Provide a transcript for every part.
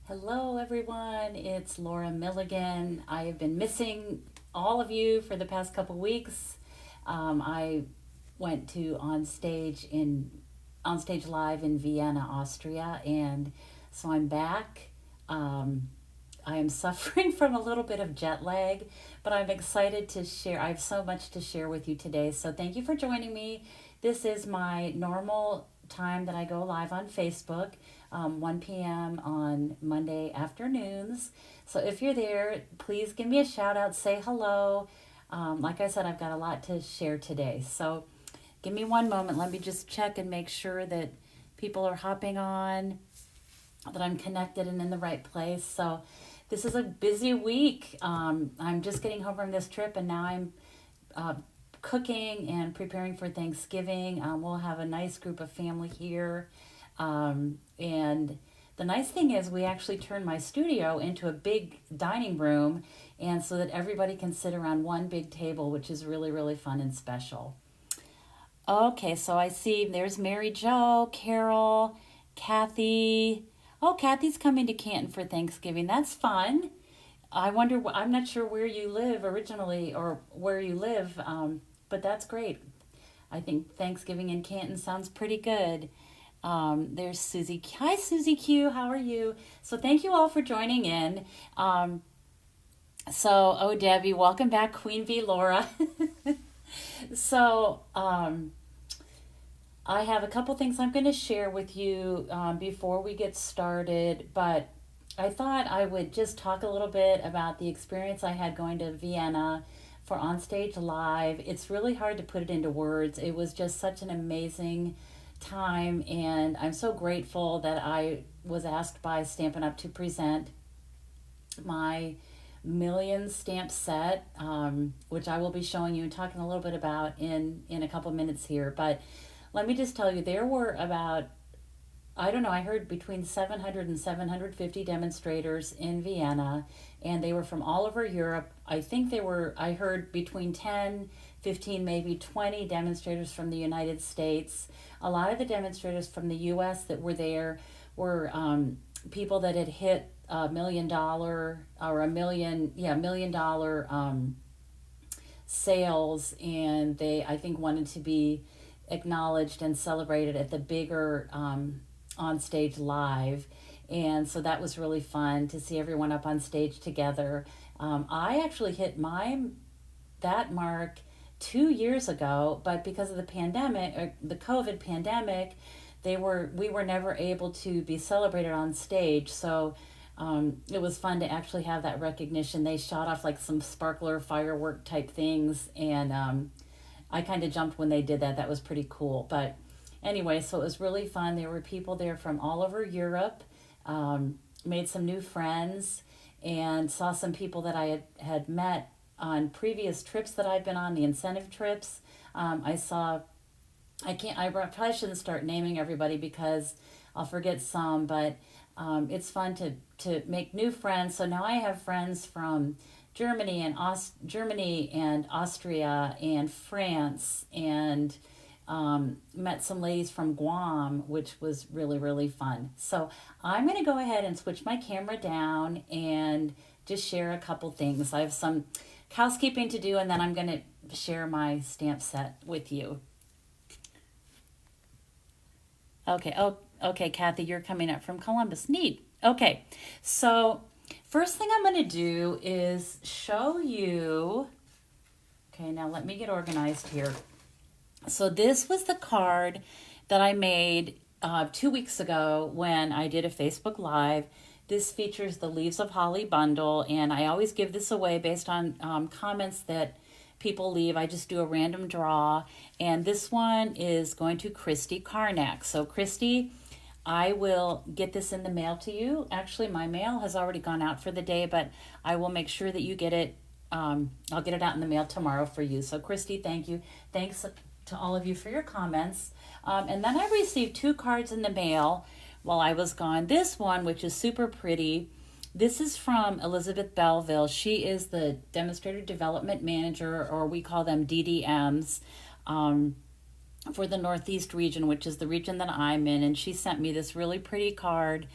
Hello, everyone. It's Laura Milligan. I have been missing all of you for the past couple weeks. I went to OnStage Live in Vienna, Austria, and so I'm back. I am suffering from a little bit of jet lag, but I'm excited to share. I have so much to share with you today. So thank you for joining me. This is my normal time that I go live on Facebook, 1 p.m. on Monday afternoons. So if you're there, please give me a shout out, say hello. Like I said, I've got a lot to share today. So give me one moment. Let me just check and make sure that people are hopping on, that I'm connected and in the right place. So this is a busy week. I'm just getting home from this trip, and now I'm uh, cooking and preparing for Thanksgiving. We'll have a nice group of family here. And the nice thing is we actually turned my studio into a big dining room, and so that everybody can sit around one big table, which is really, really fun and special. Okay, so I see there's Mary Jo, Carol, Kathy. Oh, Kathy's coming to Canton for Thanksgiving. That's fun. I wonder, I'm not sure where you live originally or where you live, but that's great. I think Thanksgiving in Canton sounds pretty good. There's Susie. Hi, Susie Q. How are you? So thank you all for joining in. Oh, Debbie, welcome back, Queen V. Laura. so, I have a couple things I'm going to share with you before we get started, but I thought I would just talk a little bit about the experience I had going to Vienna for OnStage Live. It's really hard to put it into words. It was just such an amazing time, and I'm so grateful that I was asked by Stampin' Up! To present my million stamp set, which I will be showing you and talking a little bit about in a couple minutes here. But let me just tell you, there were about, I don't know, I heard between 700 and 750 demonstrators in Vienna, and they were from all over Europe. I think I heard between 10, 15, maybe 20 demonstrators from the United States. A lot of the demonstrators from the US that were there were people that had hit $1 million or $1 million sales, and they, I think, wanted to be acknowledged and celebrated at the bigger OnStage Live. And so that was really fun to see everyone up on stage together. I actually hit that mark 2 years ago, but because of the pandemic, or the COVID pandemic, we were never able to be celebrated on stage. So it was fun to actually have that recognition. They shot off like some sparkler firework type things, and I kind of jumped when they did that. That was pretty cool. But anyway, so it was really fun. There were people there from all over Europe, made some new friends, and saw some people that I had met on previous trips that I've been on, the incentive trips. I probably shouldn't start naming everybody because I'll forget some, but it's fun to make new friends. So now I have friends from Germany and Austria and France, and met some ladies from Guam, which was really, really fun. So I'm going to go ahead and switch my camera down and just share a couple things. I have some housekeeping to do, and then I'm going to share my stamp set with you. Okay. Oh, okay, Kathy, you're coming up from Columbus. Neat. Okay. So first thing I'm going to do is show you. Okay, now let me get organized here. So this was the card that I made 2 weeks ago when I did a Facebook Live. This features the Leaves of Holly bundle, and I always give this away based on comments that people leave. I just do a random draw, and this one is going to Christy Karnak. So Christy, I will get this in the mail to you. Actually, my mail has already gone out for the day, but I will make sure that you get it. I'll get it out in the mail tomorrow for you. So Christy, thank you. Thanks to all of you for your comments. And then I received 2 cards in the mail while I was gone. This one, which is super pretty, this is from Elizabeth Belleville. She is the Demonstrator Development Manager, or we call them DDMs, for the Northeast region, which is the region that I'm in. And she sent me this really pretty card.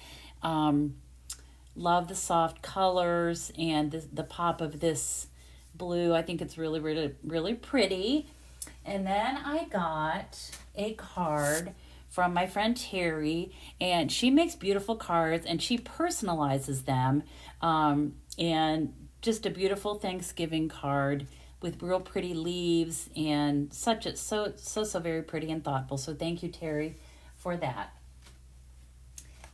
love the soft colors and the pop of this blue. I think it's really, really, really pretty. And then I got a card from my friend Terry, and she makes beautiful cards and she personalizes them. And just a beautiful Thanksgiving card with real pretty leaves and so very pretty and thoughtful. So thank you, Terry, for that.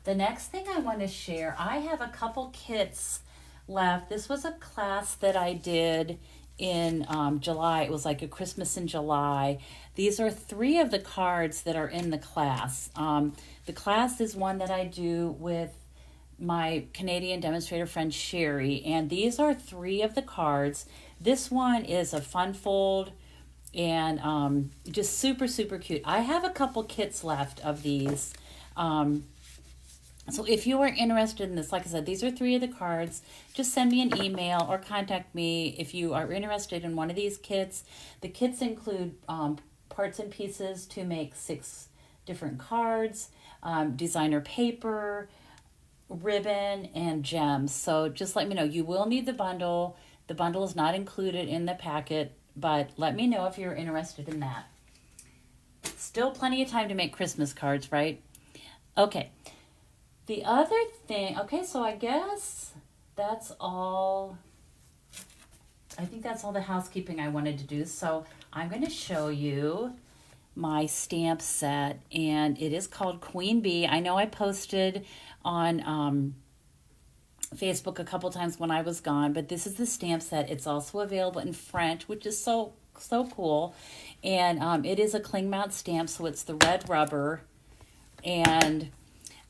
The next thing I want to share, I have a couple kits left. This was a class that I did in July. It was like a Christmas in July. These are 3 of the cards that are in the class. The class is one that I do with my Canadian demonstrator friend Sherry, and these are 3 of the cards. This one is a fun fold and just super, super cute. I have a couple kits left of these. So if you are interested in this, like I said, these are 3 of the cards. Just send me an email or contact me if you are interested in one of these kits. The kits include parts and pieces to make 6 different cards, designer paper, ribbon, and gems. So just let me know. You will need the bundle. The bundle is not included in the packet, but let me know if you're interested in that. Still plenty of time to make Christmas cards, right? Okay. The other thing, okay, so I guess that's all. I think that's all the housekeeping I wanted to do. So I'm going to show you my stamp set, and it is called Queen Bee. I know I posted on Facebook a couple times when I was gone, but this is the stamp set. It's also available in French, which is so cool. And it is a cling mount stamp, so it's the red rubber. And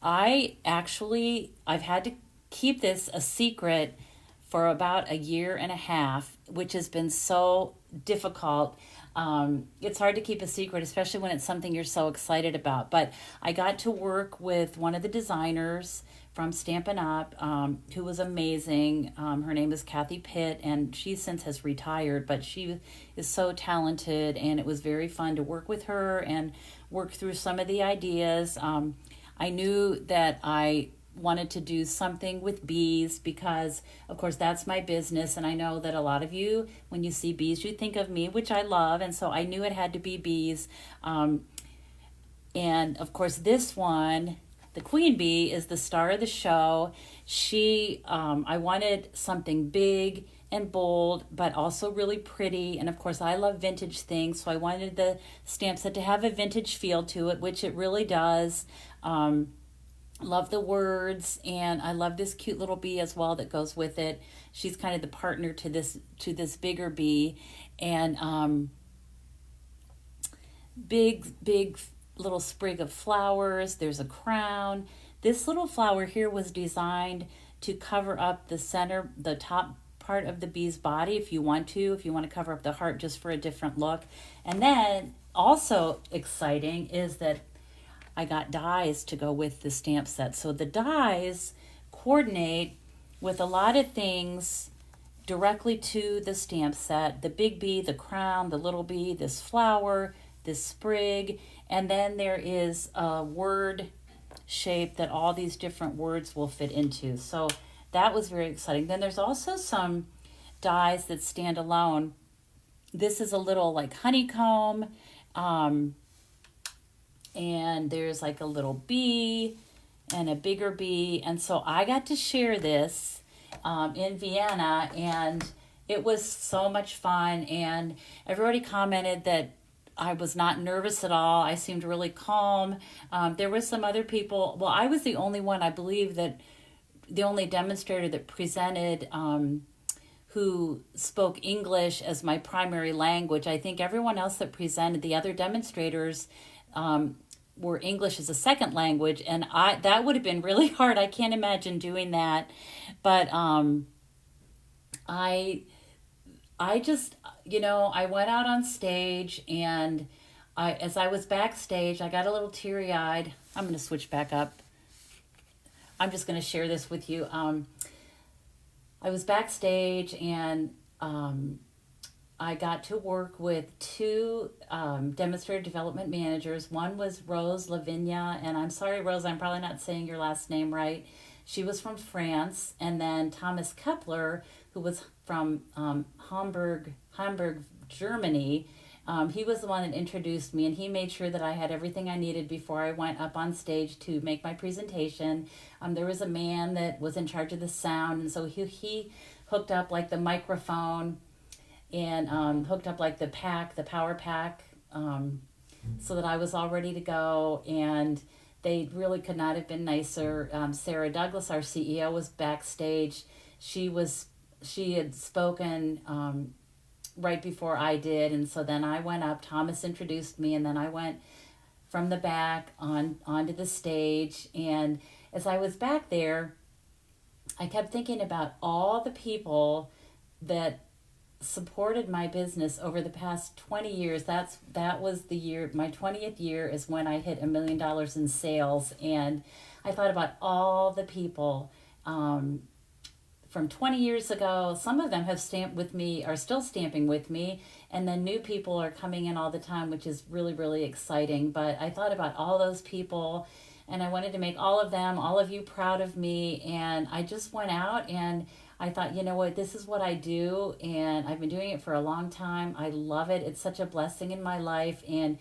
I've had to keep this a secret for about 1.5 years, which has been so difficult. It's hard to keep a secret, especially when it's something you're so excited about. But I got to work with one of the designers from Stampin' Up, who was amazing. Her name is Kathy Pitt, and she since has retired, but she is so talented, and it was very fun to work with her and work through some of the ideas. I knew that I wanted to do something with bees because, of course, that's my business. And I know that a lot of you, when you see bees, you think of me, which I love. And so I knew it had to be bees. And, of course, this one, the Queen Bee, is the star of the show. I wanted something big and bold, but also really pretty. And, of course, I love vintage things. So I wanted the stamp set to have a vintage feel to it, which it really does. Love the words, and I love this cute little bee as well that goes with it. She's kind of the partner to this bigger bee, and big little sprig of flowers. There's a crown. This little flower here was designed to cover up the top part of the bee's body if you want to cover up the heart just for a different look. And then also exciting is that I got dies to go with the stamp set. So the dies coordinate with a lot of things directly to the stamp set. The big bee, the crown, the little bee, this flower, this sprig, and then there is a word shape that all these different words will fit into. So that was very exciting. Then there's also some dies that stand alone. This is a little like honeycomb, and there's like a little bee and a bigger bee. And so I got to share this in Vienna, and it was so much fun. And everybody commented that I was not nervous at all. I seemed really calm. There were some other people. Well, I was the only one, I believe, the only demonstrator that presented who spoke English as my primary language. I think everyone else that presented, the other demonstrators, were English as a second language, and that would have been really hard. I can't imagine doing that, but I just, I went out on stage, and as I was backstage, I got a little teary-eyed. I'm going to switch back up. I'm just going to share this with you. I was backstage, and I got to work with 2 demonstrator development managers. One was Rose Lavinia, and I'm sorry, Rose, I'm probably not saying your last name right. She was from France. And then Thomas Kepler, who was from Hamburg, Germany. He was the one that introduced me, and he made sure that I had everything I needed before I went up on stage to make my presentation. There was a man that was in charge of the sound, and so he hooked up like the microphone and hooked up like the power pack, so that I was all ready to go. And they really could not have been nicer. Sarah Douglas, our CEO, was backstage. She had spoken right before I did, and so then I went up. Thomas introduced me, and then I went from the back onto the stage. And as I was back there, I kept thinking about all the people that supported my business over the past 20 years. That was the year, my 20th year is when I hit $1 million in sales. And I thought about all the people from 20 years ago. Some of them have stamped with me, are still stamping with me, and then new people are coming in all the time, which is really, really exciting. But I thought about all those people, and I wanted to make all of you proud of me. And I just went out and I thought, you know what, this is what I do, and I've been doing it for a long time. I love it. It's such a blessing in my life, and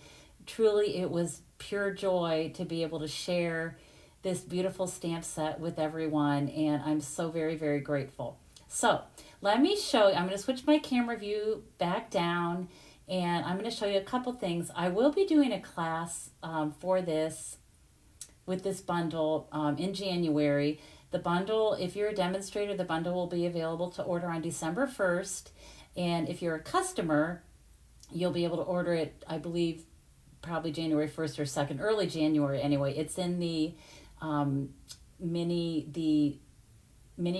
truly it was pure joy to be able to share this beautiful stamp set with everyone, and I'm so very, very grateful. So let me show you, I'm going to switch my camera view back down, and I'm going to show you a couple things. I will be doing a class for this, with this bundle in January. The bundle, if you're a demonstrator, the bundle will be available to order on December 1st, and if you're a customer, you'll be able to order it, I believe, probably January 1st or 2nd, early January anyway. It's in the mini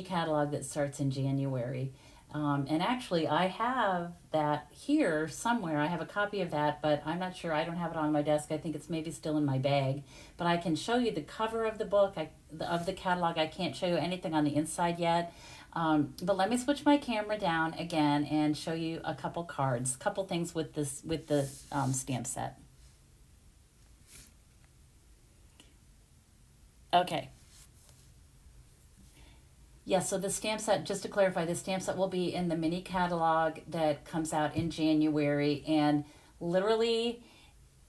catalog that starts in January. And actually I have that here somewhere. I have a copy of that, but I'm not sure. I don't have it on my desk. I think it's maybe still in my bag, but I can show you the cover of the book, of the catalog. I can't show you anything on the inside yet. But let me switch my camera down again and show you a couple cards, couple things with the stamp set. Okay. Yeah, so the stamp set, just to clarify, the stamp set will be in the mini catalog that comes out in January. And literally,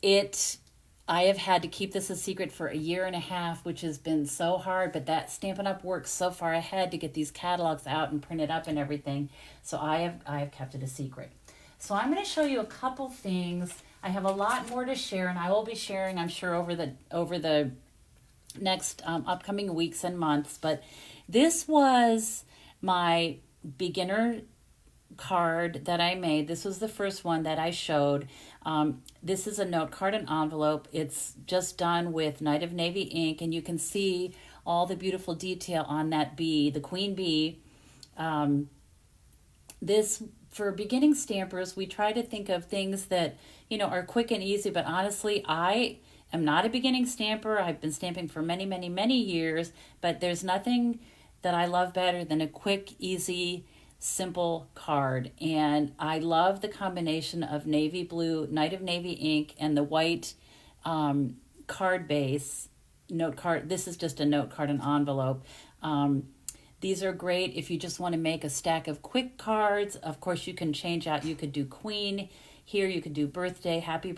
I have had to keep this a secret for 1.5 years, which has been so hard, but that Stampin' Up! Works so far ahead to get these catalogs out and printed up and everything. So I have kept it a secret. So I'm going to show you a couple things. I have a lot more to share, and I will be sharing, I'm sure, over the next upcoming weeks and months. But this was my beginner card that I made. This was the first one that I showed. This is a note card and envelope. It's just done with Night of Navy ink, and you can see all the beautiful detail on that bee, the queen bee. This, for beginning stampers, we try to think of things that, are quick and easy, but honestly, I am not a beginning stamper. I've been stamping for many, many, many years, but there's nothing that I love better than a quick, easy, simple card. And I love the combination of navy blue, Night of Navy ink, and the white card base, note card. This is just a note card and envelope. These are great if you just want to make a stack of quick cards. Of course, you can change out. You could do queen here. You could do birthday, happy.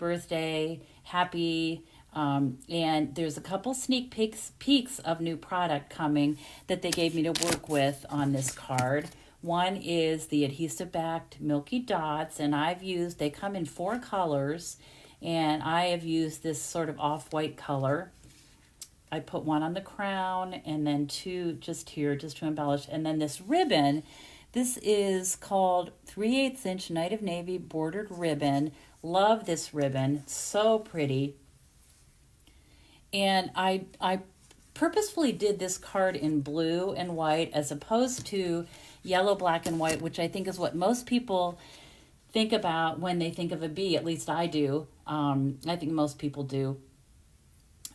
And there's a couple sneak peeks of new product coming that they gave me to work with on this card. One is the adhesive backed Milky Dots, and they come in 4 colors, and I have used this sort of off-white color. I put one on the crown and then 2 just here, just to embellish. And then this ribbon, this is called 3/8 inch Night of Navy bordered ribbon. Love this ribbon, so pretty. And I purposefully did this card in blue and white as opposed to yellow, black, and white, which I think is what most people think about when they think of a bee. At least I do. I think most people do.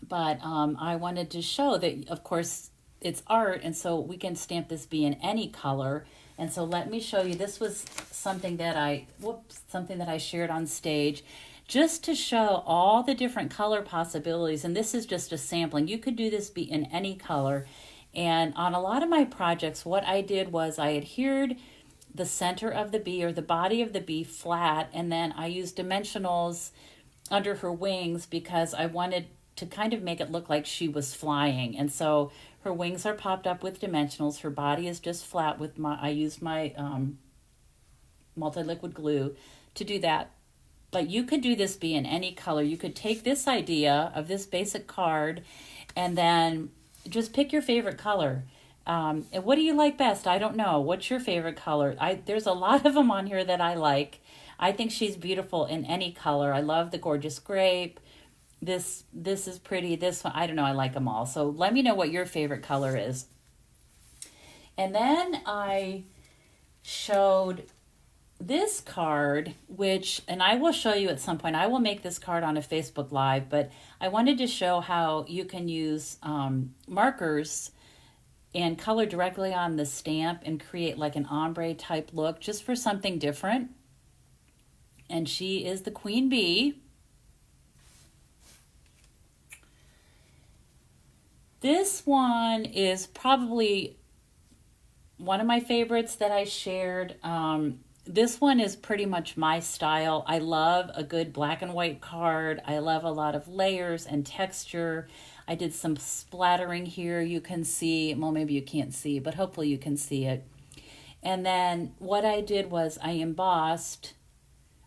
But I wanted to show that, of course, it's art, and so we can stamp this bee in any color. And so let me show you. This was something that I shared on stage, just to show all the different color possibilities. And this is just a sampling. You could do this bee in any color. And on a lot of my projects, what I did was I adhered the center of the bee or the body of the bee flat, and then I used dimensionals under her wings because I wanted to kind of make it look like she was flying. And so her wings are popped up with dimensionals. Her body is just flat with I used my multi-liquid glue to do that. But you could do this bee in any color. You could take this idea of this basic card and then just pick your favorite color. And what do you like best? I don't know. What's your favorite color? There's a lot of them on here that I like. I think she's beautiful in any color. I love the gorgeous grape. This is pretty. This one, I don't know. I like them all. So let me know what your favorite color is. And then I showed this card, and I will show you at some point. I will make this card on a Facebook Live, but I wanted to show how you can use markers and color directly on the stamp and create like an ombre type look just for something different. And she is the queen bee. This one is probably one of my favorites that I shared. This one is pretty much my style. I love a good black and white card. I love a lot of layers and texture. I did some splattering here. You can see, well, maybe you can't see, but hopefully you can see it. And then what I did was I embossed.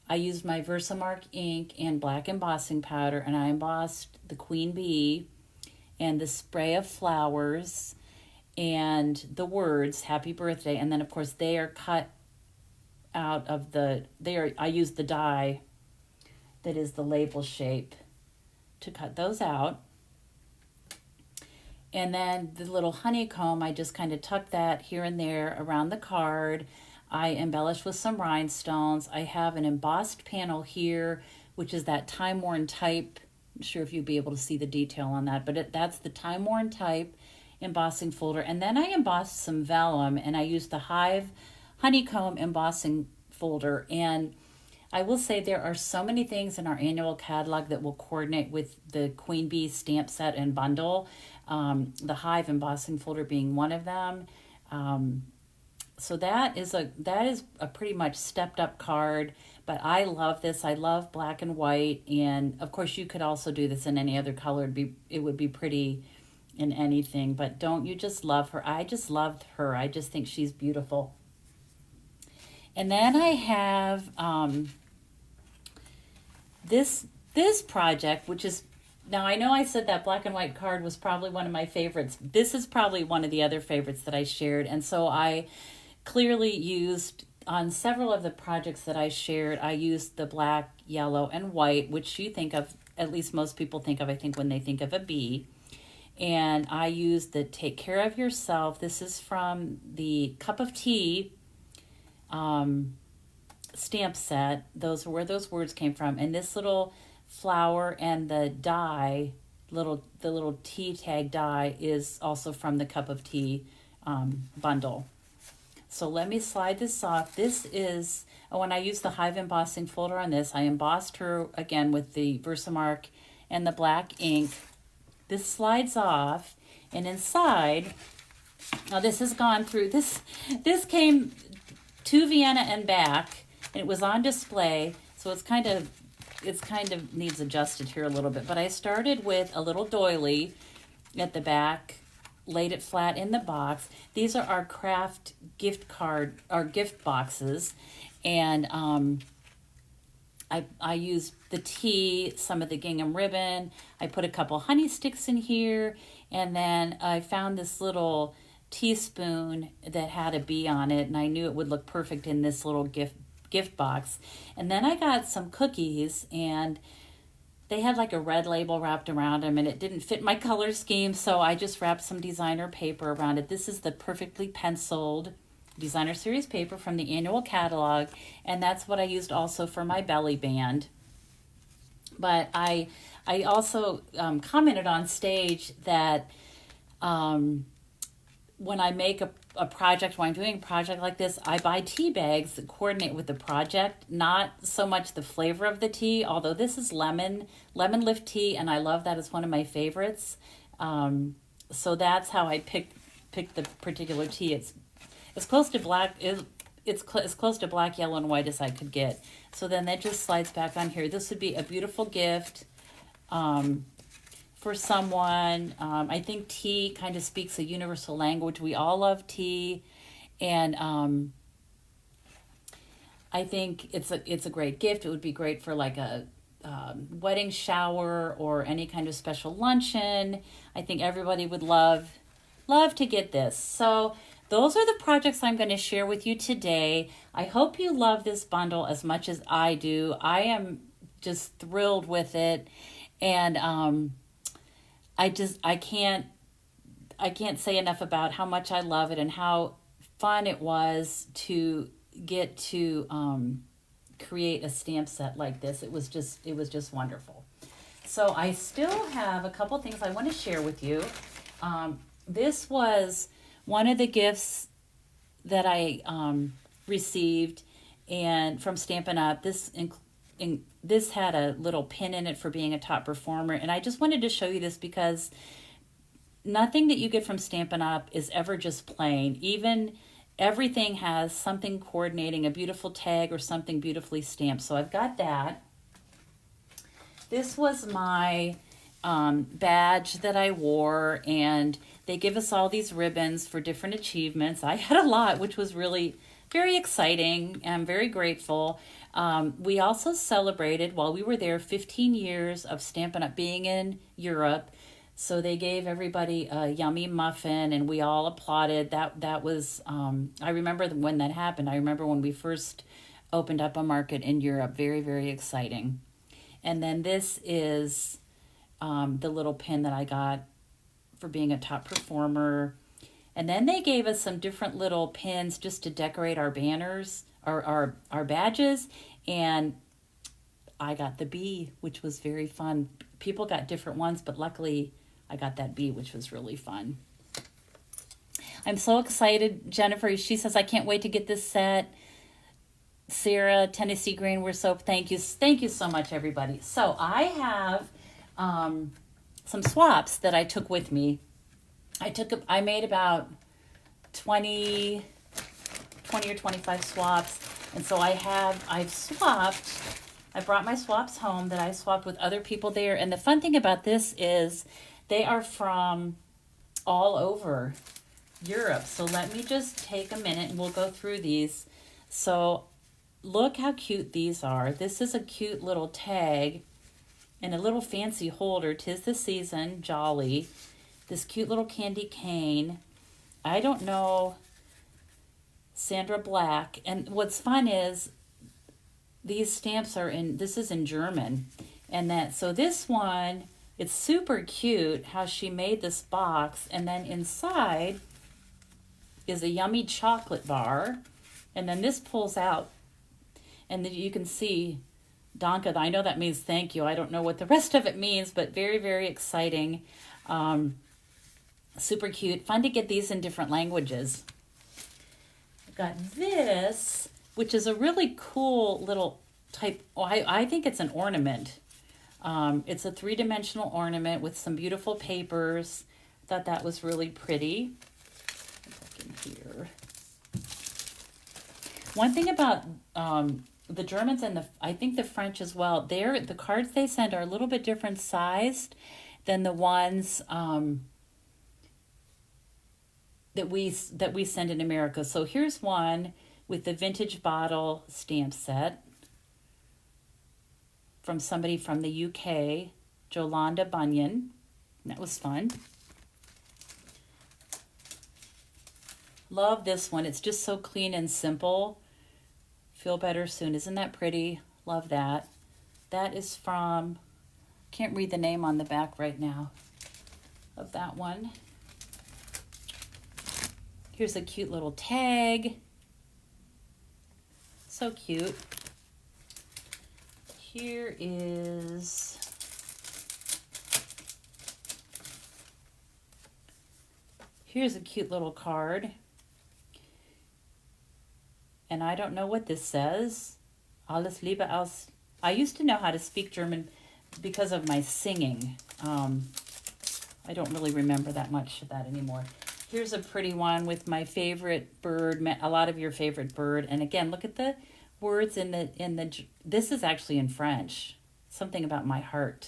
I used my Versamark ink and black embossing powder, and I embossed the queen bee and the spray of flowers and the words, happy birthday. And then, of course, they are cut out of I used the die that is the label shape to cut those out. And then the little honeycomb, I just kind of tucked that here and there around the card. I embellished with some rhinestones. I have an embossed panel here, which is that time-worn type. I'm sure if you'd be able to see the detail on that, but that's the time-worn type embossing folder. And then I embossed some vellum, and I used the Hive honeycomb embossing folder. And I will say there are so many things in our annual catalog that will coordinate with the Queen Bee stamp set and bundle. The Hive embossing folder being one of them. So that is a pretty much stepped up card, but I love this. I love black and white, and of course you could also do this in any other color. It would be pretty in anything, but don't you just love her? I just loved her. I just think she's beautiful. And then I have this project, which is, now I know I said that black and white card was probably one of my favorites. This is probably one of the other favorites that I shared, and so I clearly used, on several of the projects that I shared, I used the black, yellow, and white, which you think of, at least most people think of, I think, when they think of a bee. And I used the Take Care of Yourself. This is from the Cup of Tea stamp set. Those are where those words came from. And this little flower and the die, the little tea tag die, is also from the Cup of Tea bundle. So let me slide this off. This is, when I used the Hive embossing folder on this, I embossed her again with the Versamark and the black ink. This slides off, and inside, now this has gone through, this came to Vienna and back, and it was on display, so it's kind of needs adjusted here a little bit. But I started with a little doily at the back, laid it flat in the box. These are our craft gift boxes, and I used the tea, some of the gingham ribbon. I put a couple honey sticks in here, and then I found this little teaspoon that had a bee on it, and I knew it would look perfect in this little gift box. And then I got some cookies, and they had like a red label wrapped around them, and it didn't fit my color scheme, so I just wrapped some designer paper around it. This is the perfectly penciled designer series paper from the annual catalog, and that's what I used also for my belly band. But I also commented on stage that when I make a project, when I'm doing a project like this, I buy tea bags that coordinate with the project, not so much the flavor of the tea, although this is lemon lift tea, and I love that. It's one of my favorites. So that's how I picked pick the particular tea. It's as close to black. As close to black, yellow, and white as I could get. So then that just slides back on here. This would be a beautiful gift for someone. I think tea kind of speaks a universal language. We all love tea, and I think it's a great gift. It would be great for like a wedding shower or any kind of special luncheon. I think everybody would love to get this. So those are the projects I'm going to share with you today. I hope you love this bundle as much as I do. I am just thrilled with it, and I can't say enough about how much I love it and how fun it was to get to create a stamp set like this. It was just wonderful. So I still have a couple things I want to share with you. This was one of the gifts that I received and from Stampin' Up. This had a little pin in it for being a top performer, and I just wanted to show you this because nothing that you get from Stampin' Up is ever just plain. Even everything has something coordinating, a beautiful tag or something beautifully stamped. So I've got that. This was my badge that I wore, and they give us all these ribbons for different achievements. I had a lot, which was really very exciting. I'm very grateful. We also celebrated, while we were there, 15 years of Stampin' Up! Being in Europe. So they gave everybody a yummy muffin, and we all applauded. That was, I remember when that happened. I remember when we first opened up a market in Europe. Very, very exciting. And then this is the little pin that I got for being a top performer. And then they gave us some different little pins just to decorate our banners, our badges. And I got the bee, which was very fun. People got different ones, but luckily I got that bee, which was really fun. I'm so excited. Jennifer, she says, I can't wait to get this set. Sarah, Tennessee Green, we're so, thank you so much, everybody. So I have some swaps that I took with me. I made about 20 or 25 swaps. And so I've swapped. I brought my swaps home that I swapped with other people there. And the fun thing about this is they are from all over Europe. So let me just take a minute and we'll go through these. So look how cute these are. This is a cute little tag and a little fancy holder. 'Tis the season, jolly. This cute little candy cane. I don't know, Sandra Black. And what's fun is these stamps are this is in German. And so this one, it's super cute how she made this box. And then inside is a yummy chocolate bar. And then this pulls out. And then you can see Danke. I know that means thank you. I don't know what the rest of it means, but very, very exciting. Super cute. Fun to get these in different languages. I've got this, which is a really cool little type. I think it's an ornament. It's a 3-dimensional ornament with some beautiful papers. I thought that was really pretty. Look in here. One thing about the Germans and I think the French as well, the cards they send are a little bit different sized than the ones that we send in America. So here's one with the vintage bottle stamp set from somebody from the UK, Jolanda Bunyan. That was fun. Love this one. It's just so clean and simple. Feel better soon. Isn't that pretty? Love that. That is from, can't read the name on the back right now of that one. Here's a cute little tag. So cute. Here's a cute little card. And I don't know what this says. Alles Liebe aus. I used to know how to speak German because of my singing. I don't really remember that much of that anymore. Here's a pretty one with my favorite bird, a lot of your favorite bird. And again, look at the words in the, this is actually in French. Something about my heart.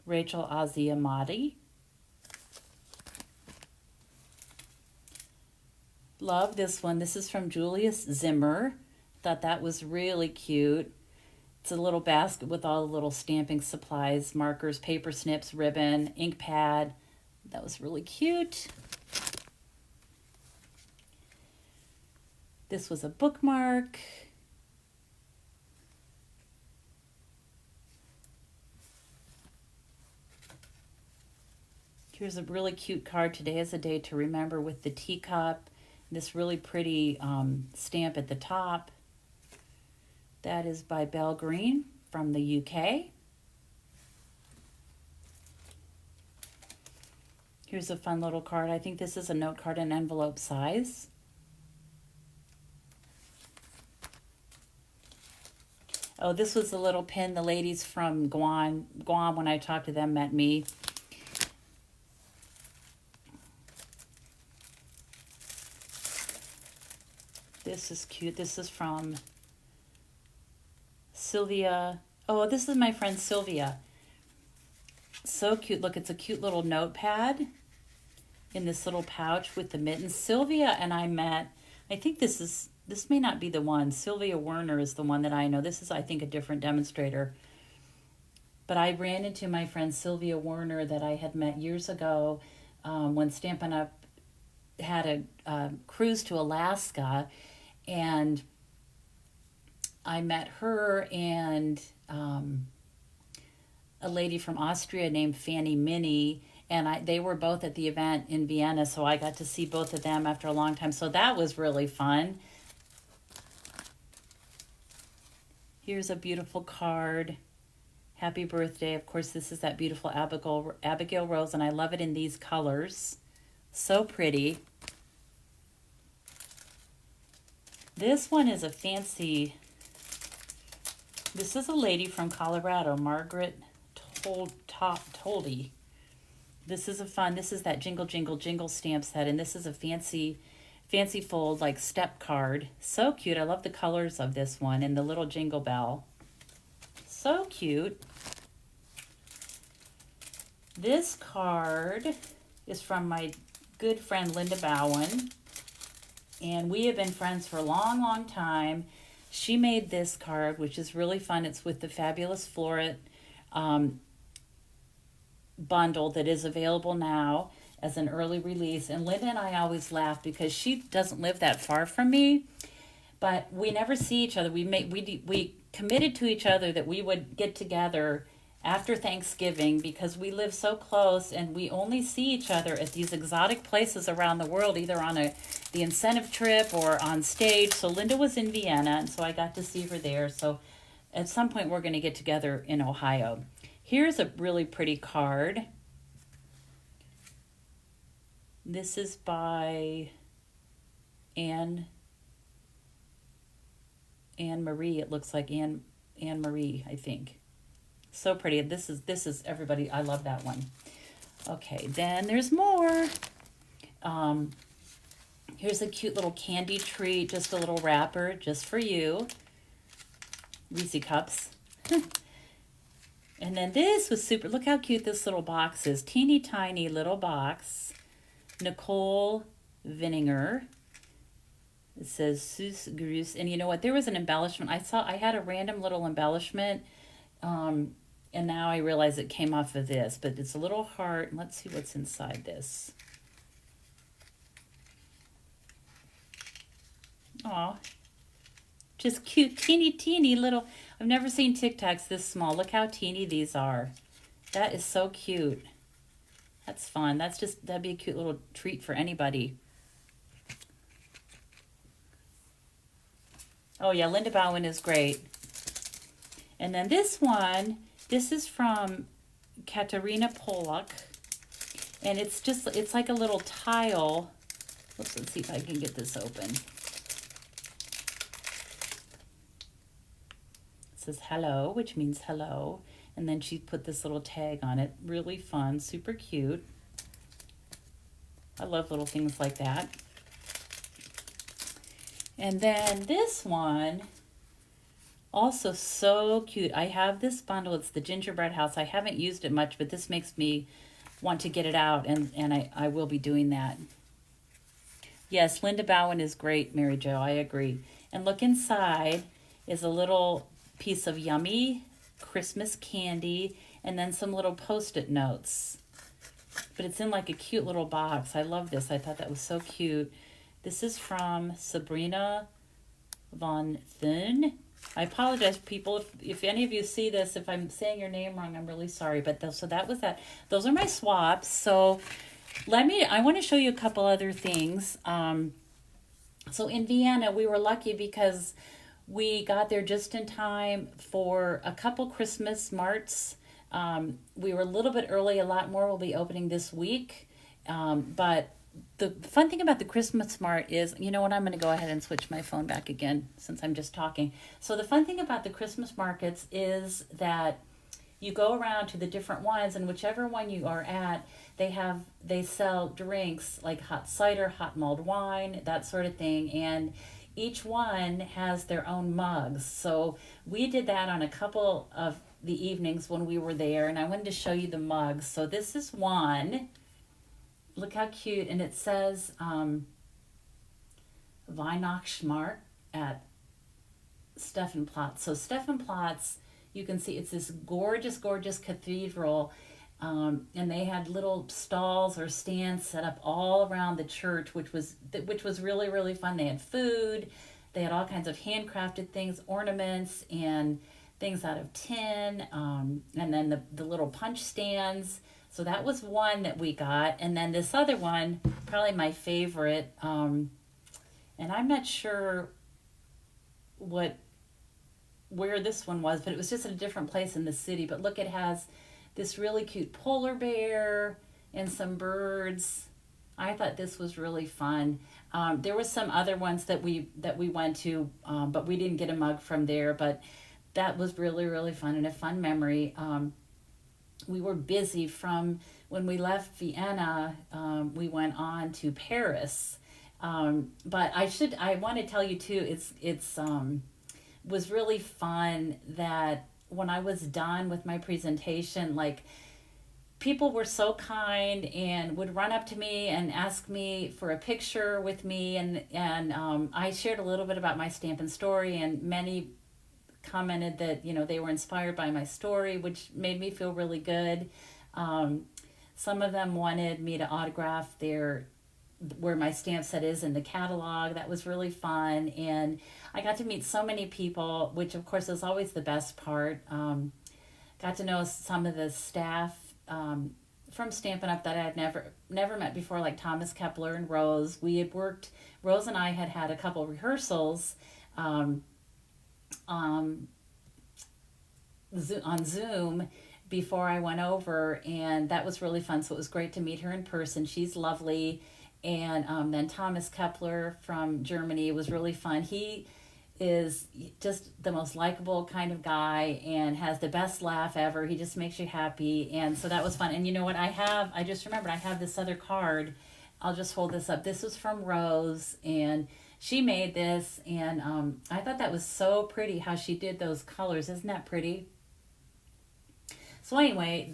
Rachel Aziamati. Love this one. This is from Julius Zimmer. Thought that was really cute. It's a little basket with all the little stamping supplies, markers, paper snips, ribbon, ink pad. That was really cute. This was a bookmark. Here's a really cute card. Today is a day to remember with the teacup. This really pretty stamp at the top. That is by Belle Green from the UK. Here's a fun little card. I think this is a note card in envelope size. Oh, this was the little pin. The ladies from Guam, when I talked to them, met me. This is cute. This is from Sylvia. Oh, this is my friend Sylvia. So cute. Look, it's a cute little notepad in this little pouch with the mittens. Sylvia and I met, I think this may not be the one. Sylvia Werner is the one that I know. This is, I think, a different demonstrator. But I ran into my friend Sylvia Werner that I had met years ago when Stampin' Up! Had a cruise to Alaska. And I met her and a lady from Austria named Fanny Minnie, and they were both at the event in Vienna, so I got to see both of them after a long time. So that was really fun. Here's a beautiful card. Happy birthday. Of course, this is that beautiful Abigail Rose, and I love it in these colors. So pretty. This one is a fancy, this is a lady from Colorado, Margaret Toldy. This is this is that Jingle Jingle Jingle stamp set, and this is a fancy fold like step card. So cute. I love the colors of this one and the little jingle bell. So cute. This card is from my good friend Linda Bowen. And we have been friends for a long, long time. She made this card, which is really fun. It's with the Fabulous Floret bundle that is available now as an early release. And Linda and I always laugh because she doesn't live that far from me, but we never see each other. We committed to each other that we would get together after Thanksgiving because we live so close, and we only see each other at these exotic places around the world, either on the incentive trip or on stage. So Linda was in Vienna, and so I got to see her there. So at some point we're going to get together in Ohio. Here's a really pretty card. This is by Anne Marie. It looks like Anne Marie, I think. So pretty. This is everybody. I love that one. Okay, then there's more. Here's a cute little candy treat, just a little wrapper just for you. Reese cups. And then this was super. Look how cute this little box is. Teeny tiny little box. Nicole Vininger. It says Sus Grus. And you know what? There was an embellishment. I had a random little embellishment. And now I realize it came off of this, but it's a little heart. Let's see what's inside this. Aw, just cute, teeny little. I've never seen Tic Tacs this small. Look how teeny these are. That is so cute. That's fun. That'd be a cute little treat for anybody. Oh yeah, Linda Bowen is great. And then this one, this is from Katarina Polak. And it's like a little tile. Let's see if I can get this open. It says hello, which means hello. And then she put this little tag on it. Really fun, super cute. I love little things like that. And then this one, also so cute. I have this bundle. It's the gingerbread house. I haven't used it much, but this makes me want to get it out, and I will be doing that. Yes, Linda Bowen is great, Mary Jo. I agree. And look inside is a little piece of yummy Christmas candy and then some little Post-it notes. But it's in like a cute little box. I love this. I thought that was so cute. This is from Sabrina Von Thun. I apologize, people, if any of you see this, if I'm saying your name wrong, I'm really sorry. But so that was that. Those are my swaps. So I want to show you a couple other things. So in Vienna, we were lucky because we got there just in time for a couple Christmas marts. We were a little bit early. A lot more will be opening this week. But the fun thing about the Christmas Mart is, you know what, I'm going to go ahead and switch my phone back again since I'm just talking. So the fun thing about the Christmas markets is that you go around to the different ones, and whichever one you are at, they sell drinks like hot cider, hot mulled wine, that sort of thing, and each one has their own mugs. So we did that on a couple of the evenings when we were there, and I wanted to show you the mugs. So this is one. Look how cute, and it says Weihnachtsmarkt at Steffenplatz. So Steffenplatz, you can see it's this gorgeous, gorgeous cathedral, and they had little stalls or stands set up all around the church, which was really, really fun. They had food, they had all kinds of handcrafted things, ornaments, and things out of tin, and then the little punch stands. So that was one that we got. And then this other one, probably my favorite, and I'm not sure where this one was, but it was just at a different place in the city. But look, it has this really cute polar bear and some birds. I thought this was really fun. There were some other ones that we went to, but we didn't get a mug from there. But that was really, really fun and a fun memory. We were busy from when we left Vienna. We went on to Paris, but I want to tell you too. It's was really fun that when I was done with my presentation, like, people were so kind and would run up to me and ask me for a picture with me, and I shared a little bit about my Stampin' story, and many commented that they were inspired by my story, which made me feel really good. Some of them wanted me to autograph where my stamp set is in the catalog. That was really fun, and I got to meet so many people, which of course is always the best part. Got to know some of the staff from Stampin' Up! That I had never met before, like Thomas Kepler and Rose. Rose and I had a couple rehearsals on Zoom before I went over, and that was really fun. So it was great to meet her in person. She's lovely. And then Thomas Kepler from Germany was really fun. He is just the most likable kind of guy and has the best laugh ever. He just makes you happy. And so that was fun. And you know what I just remembered, I have this other card. I'll just hold this up. This was from Rose, and she made this, and I thought that was so pretty how she did those colors. Isn't that pretty? So anyway,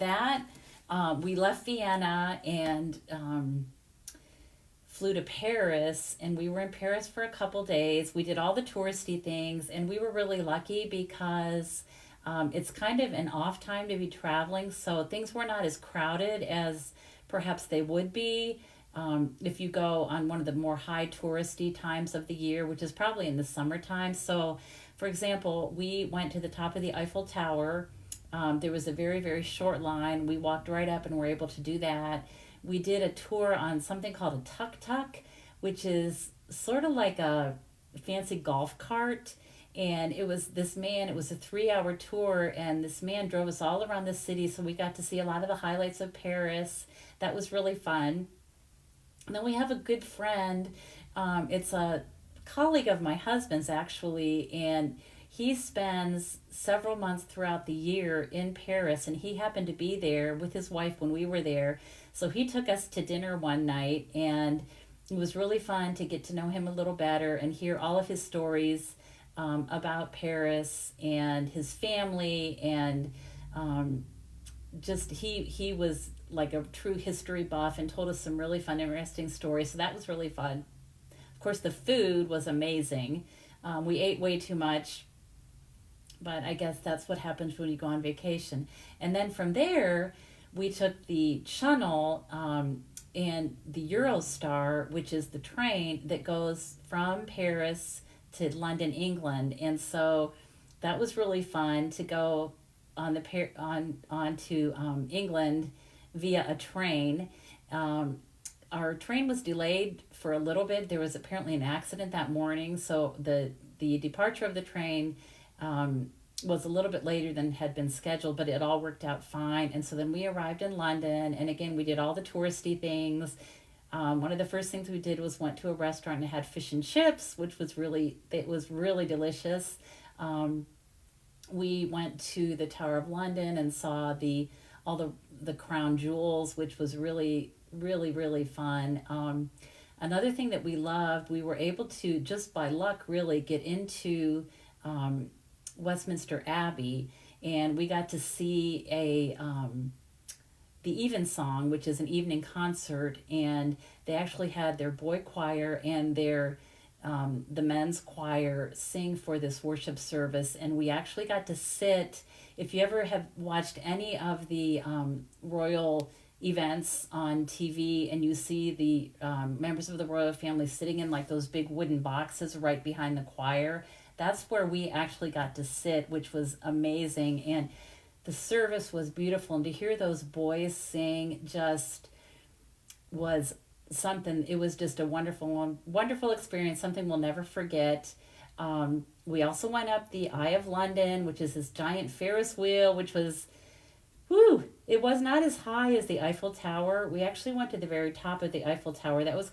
we left Vienna and flew to Paris, and we were in Paris for a couple days. We did all the touristy things, and we were really lucky because it's kind of an off time to be traveling, so things were not as crowded as perhaps they would be if you go on one of the more high touristy times of the year, which is probably in the summertime. So, for example, we went to the top of the Eiffel Tower. There was a very, very short line. We walked right up and were able to do that. We did a tour on something called a tuk-tuk, which is sort of like a fancy golf cart. And it was a 3-hour tour, and this man drove us all around the city, so we got to see a lot of the highlights of Paris. That was really fun. And then we have a good friend. It's a colleague of my husband's, actually, and he spends several months throughout the year in Paris, and he happened to be there with his wife when we were there. So he took us to dinner one night, and it was really fun to get to know him a little better and hear all of his stories about Paris and his family. And just he was like a true history buff and told us some really fun, interesting stories. So that was really fun. Of course, the food was amazing. We ate way too much, but I guess that's what happens when you go on vacation. And then from there, we took the Channel and the Eurostar, which is the train that goes from Paris to London, England. And so that was really fun to go on to England via a train. Our train was delayed for a little bit. There was apparently an accident that morning, so the departure of the train was a little bit later than had been scheduled, but it all worked out fine. And so then we arrived in London, and again, we did all the touristy things. One of the first things we did was went to a restaurant and had fish and chips, which was really delicious. We went to the Tower of London and saw all the crown jewels, which was really, really, really fun. Another thing that we loved, we were able to, just by luck, really get into Westminster Abbey, and we got to see the Evensong, which is an evening concert, and they actually had their boy choir and their the men's choir sing for this worship service. And we actually got to sit, if you ever have watched any of the royal events on TV and you see the members of the royal family sitting in like those big wooden boxes right behind the choir, that's where we actually got to sit, which was amazing. And the service was beautiful, and to hear those boys sing just was something. It was just a wonderful experience, something we'll never forget. We also went up the Eye of London, which is this giant Ferris wheel, which was, it was not as high as the Eiffel Tower. We actually went to the very top of the Eiffel Tower. That was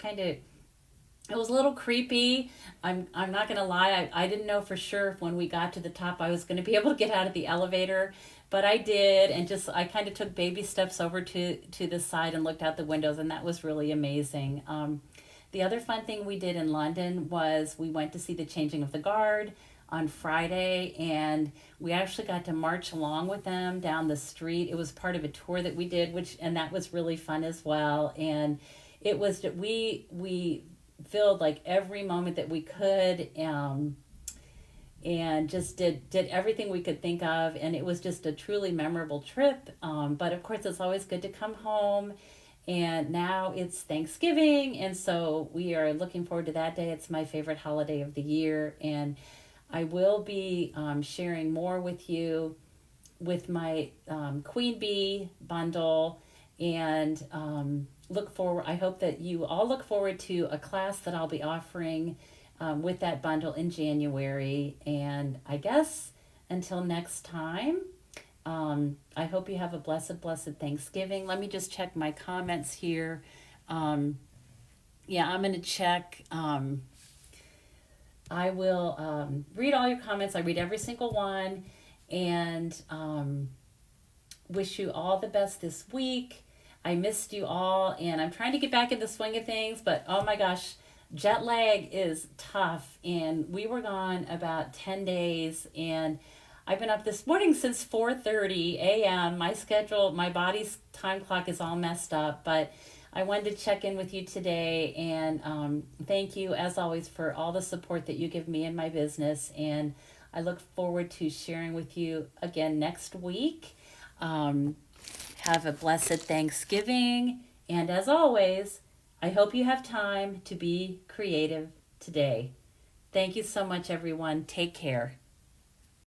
it was a little creepy. I'm not going to lie. I didn't know for sure if when we got to the top I was going to be able to get out of the elevator, but I did, and I kind of took baby steps over to the side and looked out the windows, and that was really amazing. The other fun thing we did in London was we went to see the changing of the guard on Friday, and we actually got to march along with them down the street. It was part of a tour that we did, and that was really fun as well. And it was that we filled like every moment that we could, and just did everything we could think of, and it was just a truly memorable trip. But of course, it's always good to come home, and now it's Thanksgiving, and so we are looking forward to that day. It's my favorite holiday of the year, and I will be sharing more with you with my Queen Bee bundle, and I hope that you all look forward to a class that I'll be offering with that bundle in January. And I guess until next time, I hope you have a blessed Thanksgiving. Let me just check my comments here. I'm going to check. I will read all your comments. I read every single one, and wish you all the best this week. I missed you all, and I'm trying to get back in the swing of things, but oh my gosh, jet lag is tough, and we were gone about 10 days, and I've been up this morning since 4:30 a.m. My body's time clock is all messed up, but I wanted to check in with you today, and thank you, as always, for all the support that you give me in my business, and I look forward to sharing with you again next week. Have a blessed Thanksgiving, and as always, I hope you have time to be creative today. Thank you so much, everyone. Take care.